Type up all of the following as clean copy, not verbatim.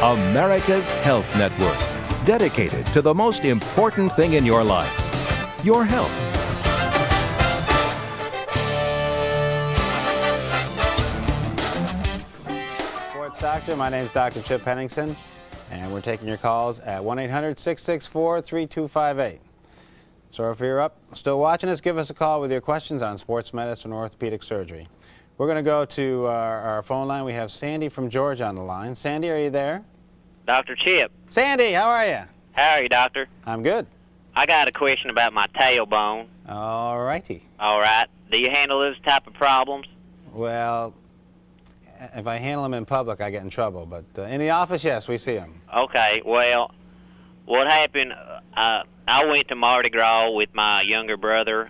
America's Health Network, dedicated to the most important thing in your life, your health. Sports Doctor, my name is Dr. Chip Henningsen, and we're taking your calls at 1-800-664-3258. So if you're still watching us, give us a call with your questions on sports medicine or orthopedic surgery. We're going to go to our phone line. We have Sandy from Georgia on the line. Sandy, are you there? Dr. Chip. Sandy, how are you? How are you, doctor? I'm good. I got a question about my tailbone. All righty. All right. Do you handle those type of problems? Well, if I handle them in public, I get in trouble. But in the office, yes, we see them. Okay. Well, what happened, I went to Mardi Gras with my younger brother,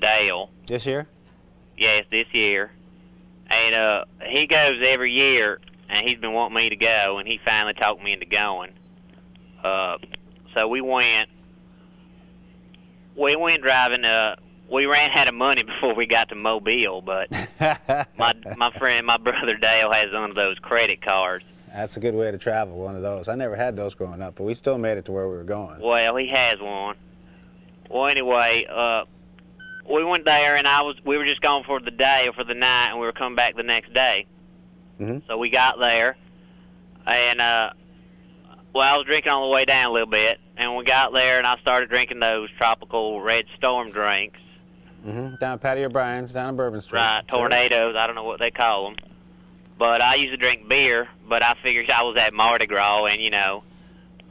Dale. This year? Yes, this year. And he goes every year, and he's been wanting me to go, and he finally talked me into going. So we went driving. We ran out of money before we got to Mobile, but my brother Dale has one of those credit cards. That's a good way to travel, one of those. I never had those growing up, but we still made it to where we were going. Well, he has one. Well, anyway, we went there, and we were just going for the day or for the night, and we were coming back the next day. Mm-hmm. So we got there, and I was drinking on the way down a little bit, and we got there, and I started drinking those tropical Red Storm drinks. Mm-hmm. Down at Patty O'Brien's, down on Bourbon Street. Right, tornadoes. I don't know what they call them. But I used to drink beer, but I figured I was at Mardi Gras, and,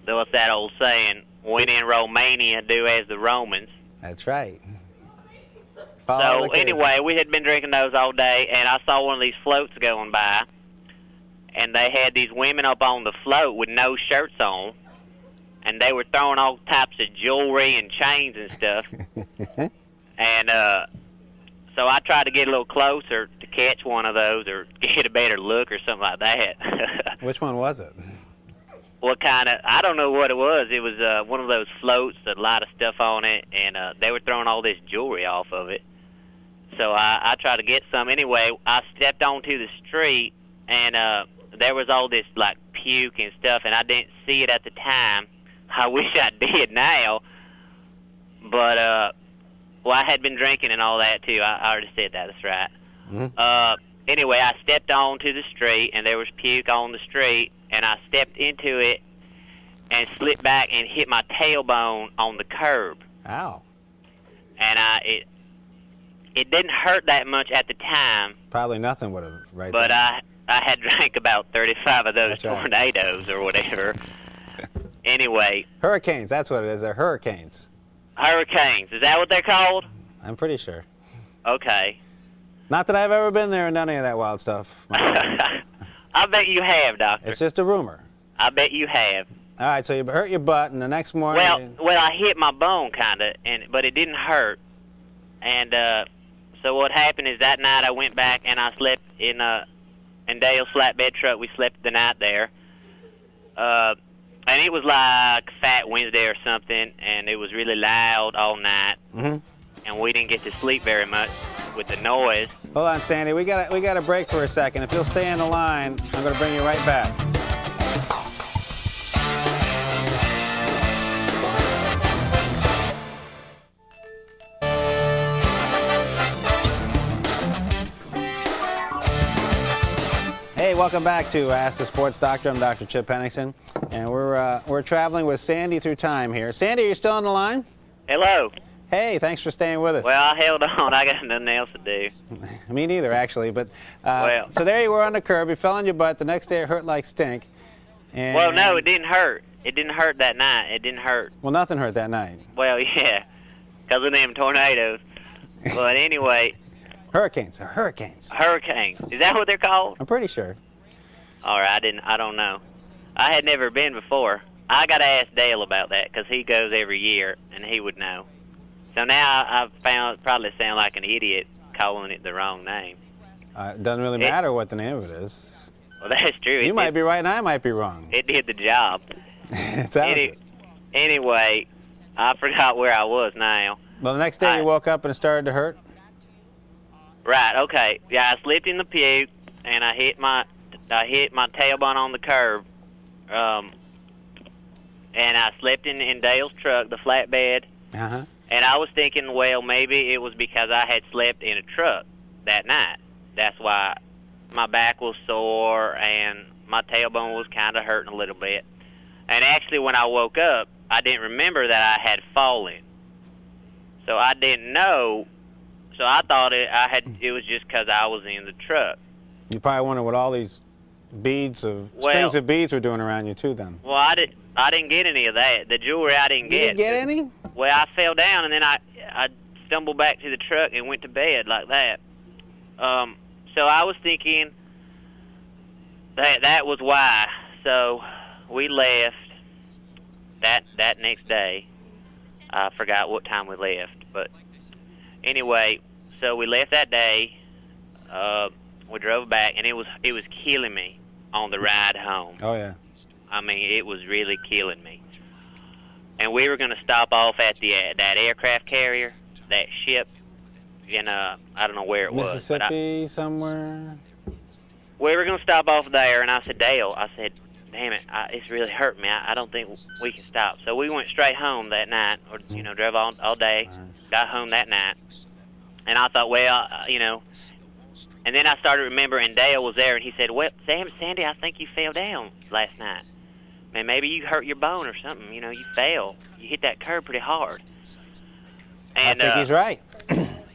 there was that old saying, when in Romania, do as the Romans. That's right. So, anyway, we had been drinking those all day, and I saw one of these floats going by, and they had these women up on the float with no shirts on, and they were throwing all types of jewelry and chains and stuff. And so I tried to get a little closer to catch one of those or get a better look or something like that. Which one was it? What kind of, I don't know what it was. It was one of those floats that had a lot of stuff on it, and they were throwing all this jewelry off of it. So I tried to get some. Anyway, I stepped onto the street, and there was all this, like, puke and stuff, and I didn't see it at the time. I wish I did now. But, well, I had been drinking and all that, too. I already said that. That's right. Mm-hmm. Anyway, I stepped onto the street, and there was puke on the street, and I stepped into it and slipped back and hit my tailbone on the curb. Ow. And it didn't hurt that much at the time. Probably nothing would have, right? But there. I had drank about 35 of those That's right. tornadoes or whatever. Anyway. Hurricanes, that's what it is. They're hurricanes. Hurricanes. Is that what they're called? I'm pretty sure. Okay. Not that I've ever been there and done any of that wild stuff. I bet you have, Doctor. It's just a rumor. I bet you have. All right, so you hurt your butt, and the next morning... Well, I hit my bone, kind of, but it didn't hurt. And so what happened is that night I went back and I slept in Dale's flatbed truck. We slept the night there. And it was like Fat Wednesday or something, and it was really loud all night. Mm-hmm. And we didn't get to sleep very much with the noise. Hold on, Sandy. We got a break for a second. If you'll stay on the line, I'm going to bring you right back. Hey, welcome back to Ask the Sports Doctor. I'm Dr. Chip Henningsen, and we're traveling with Sandy through time here. Sandy, are you still on the line? Hello. Hey, thanks for staying with us. Well, I held on. I got nothing else to do. Me neither, actually. But so there you were on the curb. You fell on your butt. The next day it hurt like stink. And, well, no, it didn't hurt. It didn't hurt that night. It didn't hurt. Well, nothing hurt that night. Well, yeah, because of them tornadoes. But anyway. Hurricanes. Hurricanes. Hurricanes. Is that what they're called? I'm pretty sure. All right, I don't know. I had never been before. I got to ask Dale about that because he goes every year, and he would know. So now I've found probably sound like an idiot calling it the wrong name. It doesn't really matter what the name of it is. Well, that's true. You might be right and I might be wrong. It did the job. Anyway, I forgot where I was now. Well, the next day you woke up and it started to hurt? Right, okay. Yeah, I slipped in the puke, and I hit my tailbone on the curb, and I slept in Dale's truck, the flatbed. Uh-huh. And I was thinking, well, maybe it was because I had slept in a truck that night. That's why my back was sore and my tailbone was kind of hurting a little bit. And actually, when I woke up, I didn't remember that I had fallen. So I didn't know. So I thought it was just because I was in the truck. You probably wonder what all these strings of beads were doing around you too then. Well, I didn't get any of that. The jewelry I didn't get. You didn't get any? Well, I fell down and then I stumbled back to the truck and went to bed like that. So I was thinking that was why. So we left that next day. I forgot what time we left, but anyway, so we left that day. We drove back, and it was killing me on the ride home. Oh yeah. I mean, it was really killing me. And we were going to stop off at that aircraft carrier, that ship in I don't know where it was. Mississippi somewhere. We were going to stop off there, and I said, Dale, damn it, it's really hurting me. I don't think we can stop. So we went straight home that night, or drove all day, got home that night, and I thought, well, and then I started remembering Dale was there, and he said, well, Sandy, I think you fell down last night. Man, maybe you hurt your bone or something. You fell. You hit that curb pretty hard. And, I think he's right.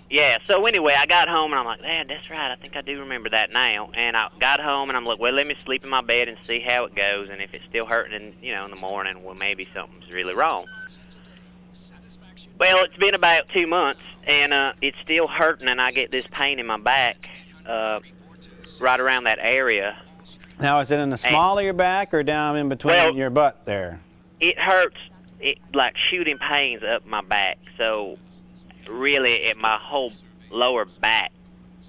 Yeah, so anyway, I got home, and I'm like, man, that's right. I think I do remember that now. And I got home, and I'm like, well, let me sleep in my bed and see how it goes. And if it's still hurting, in the morning, well, maybe something's really wrong. Well, it's been about 2 months, and it's still hurting, and I get this pain in my back right around that area. Now, is it in the small of your back or down in between your butt there? It hurts, like shooting pains up my back. So, really, my whole lower back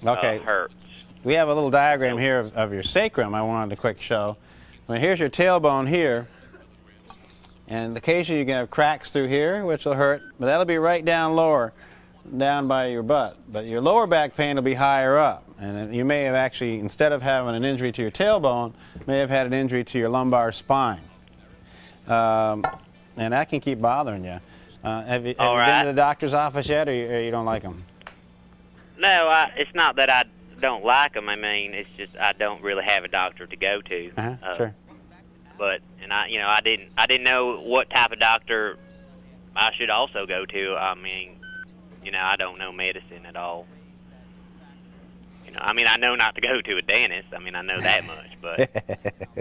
hurts. We have a little diagram here of your sacrum I wanted to quick show. Here's your tailbone here. And occasionally you can have cracks through here, which will hurt, but that'll be right down lower, down by your butt. But your lower back pain will be higher up. And you may have actually, instead of having an injury to your tailbone, may have had an injury to your lumbar spine. And that can keep bothering you. Have you been to the doctor's office yet, or you don't like them? No, it's not that I don't like them. I mean, it's just I don't really have a doctor to go to. Sure. But I didn't know what type of doctor I should also go to. I mean, I don't know medicine at all. I mean, I know not to go to a dentist. I mean, I know that much, but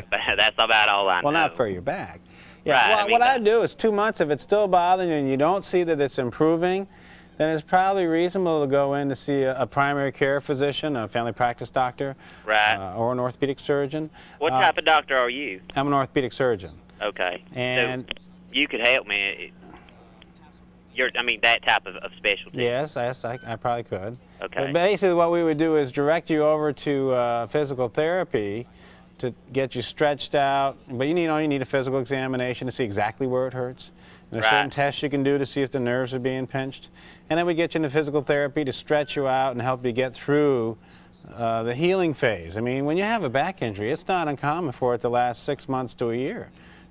that's about all I know. Well, not for your back. Yeah. Right, Well, what I do is 2 months. If it's still bothering you and you don't see that it's improving, then it's probably reasonable to go in to see a primary care physician, a family practice doctor, right, or an orthopedic surgeon. What type of doctor are you? I'm an orthopedic surgeon. Okay. And so you could help me. That type of specialty. Yes, I probably could. Okay. But basically what we would do is direct you over to physical therapy to get you stretched out. But you need a physical examination to see exactly where it hurts. And there's certain tests you can do to see if the nerves are being pinched. And then we get you into physical therapy to stretch you out and help you get through the healing phase. I mean, when you have a back injury, it's not uncommon for it to last 6 months to a year.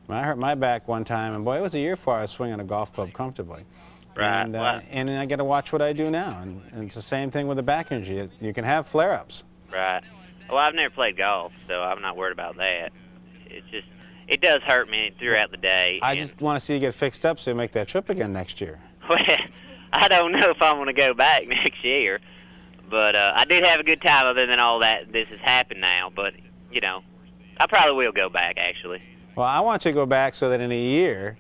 I hurt my back one time, and boy, it was a year before I was swinging a golf club comfortably. Right. And then I got to watch what I do now. And it's the same thing with a back injury. You can have flare-ups. Right. Well, I've never played golf, so I'm not worried about that. It's just, it does hurt me throughout the day. I just want to see you get fixed up so you make that trip again next year. Well, I don't know if I'm going to go back next year, but I did have a good time other than all that. This has happened now, but, I probably will go back, actually. Well, I want you to go back so that in a year,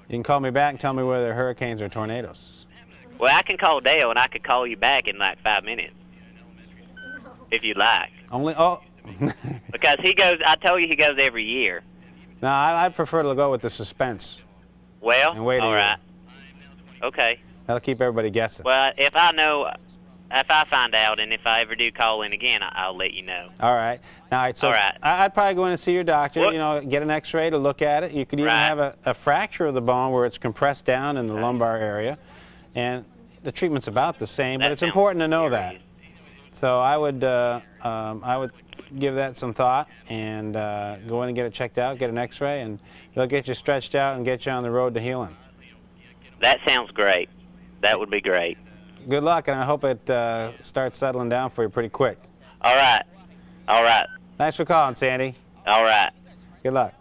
you can call me back and tell me whether there are hurricanes or tornadoes. Well, I can call Dale, and I could call you back in like 5 minutes, if you'd like. Because I told you he goes every year. No, I'd prefer to go with the suspense. Well, and wait all right. Okay. That'll keep everybody guessing. Well, if I find out, and if I ever do call in again, I'll let you know. All right. So all right. I'd probably go in and see your doctor, get an x-ray to look at it. You could even have a fracture of the bone where it's compressed down in the lumbar area. And the treatment's about the same, but it's important to know that. So I would give that some thought and go in and get it checked out, get an x-ray, and they'll get you stretched out and get you on the road to healing. That sounds great. That would be great. Good luck, and I hope it starts settling down for you pretty quick. All right. All right. Thanks for calling, Sandy. All right. Good luck.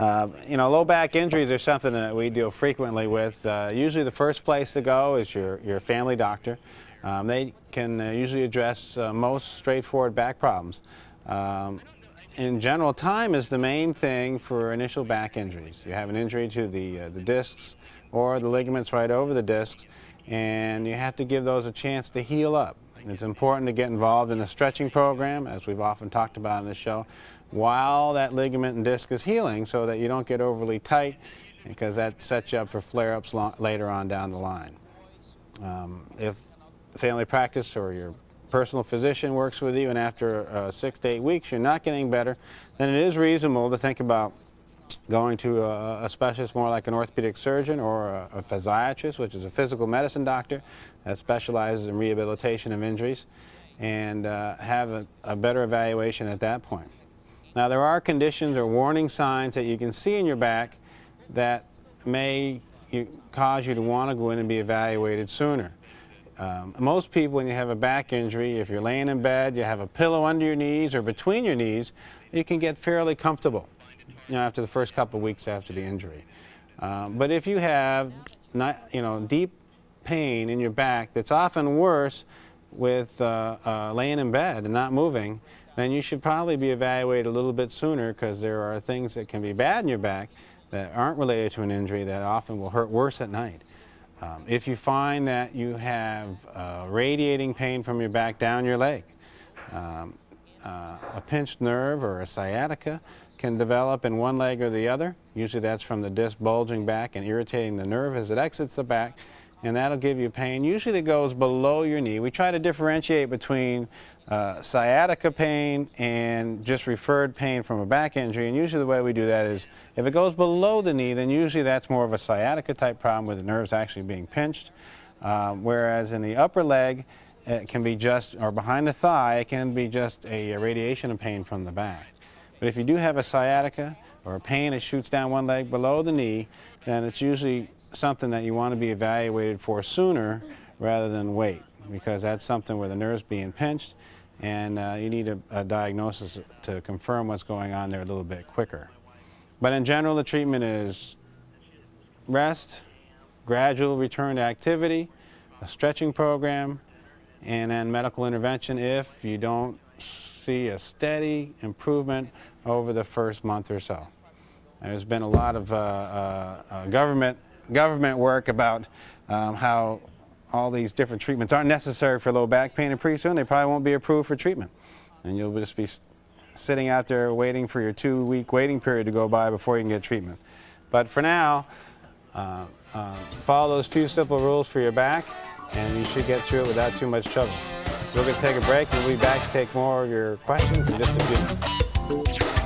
Low back injuries are something that we deal frequently with. Usually the first place to go is your family doctor. They can usually address most straightforward back problems. In general, time is the main thing for initial back injuries. You have an injury to the discs or the ligaments right over the discs, and you have to give those a chance to heal up. It's important to get involved in a stretching program, as we've often talked about in this show, while that ligament and disc is healing, so that you don't get overly tight, because that sets you up for flare-ups later on down the line. If family practice or your personal physician works with you and after 6 to 8 weeks you're not getting better, then it is reasonable to think about going to a specialist more like an orthopedic surgeon or a physiatrist, which is a physical medicine doctor that specializes in rehabilitation of injuries, and have a better evaluation at that point. Now, there are conditions or warning signs that you can see in your back that may cause you to want to go in and be evaluated sooner. Most people, when you have a back injury, if you're laying in bed, you have a pillow under your knees or between your knees, you can get fairly comfortable, after the first couple of weeks after the injury. But if you have deep pain in your back that's often worse with laying in bed and not moving, then you should probably be evaluated a little bit sooner, because there are things that can be bad in your back that aren't related to an injury that often will hurt worse at night. If you find that you have radiating pain from your back down your leg, a pinched nerve or a sciatica can develop in one leg or the other. Usually that's from the disc bulging back and irritating the nerve as it exits the back, and that'll give you pain. Usually it goes below your knee. We try to differentiate between sciatica pain and just referred pain from a back injury, and usually the way we do that is if it goes below the knee, then usually that's more of a sciatica type problem where the nerve's actually being pinched, whereas in the upper leg it can be just, or behind the thigh, it can be just a radiation of pain from the back. But if you do have a sciatica or a pain that shoots down one leg below the knee, then it's usually something that you want to be evaluated for sooner rather than wait, because that's something where the nerve's being pinched, and you need a diagnosis to confirm what's going on there a little bit quicker. But in general, the treatment is rest, gradual return to activity, a stretching program, and then medical intervention if you don't see a steady improvement over the first month or so. There's been a lot of government work about how all these different treatments aren't necessary for low back pain, and pretty soon they probably won't be approved for treatment. And you'll just be sitting out there waiting for your 2-week waiting period to go by before you can get treatment. But for now, follow those few simple rules for your back, and you should get through it without too much trouble. We're going to take a break, and we'll be back to take more of your questions in just a few minutes.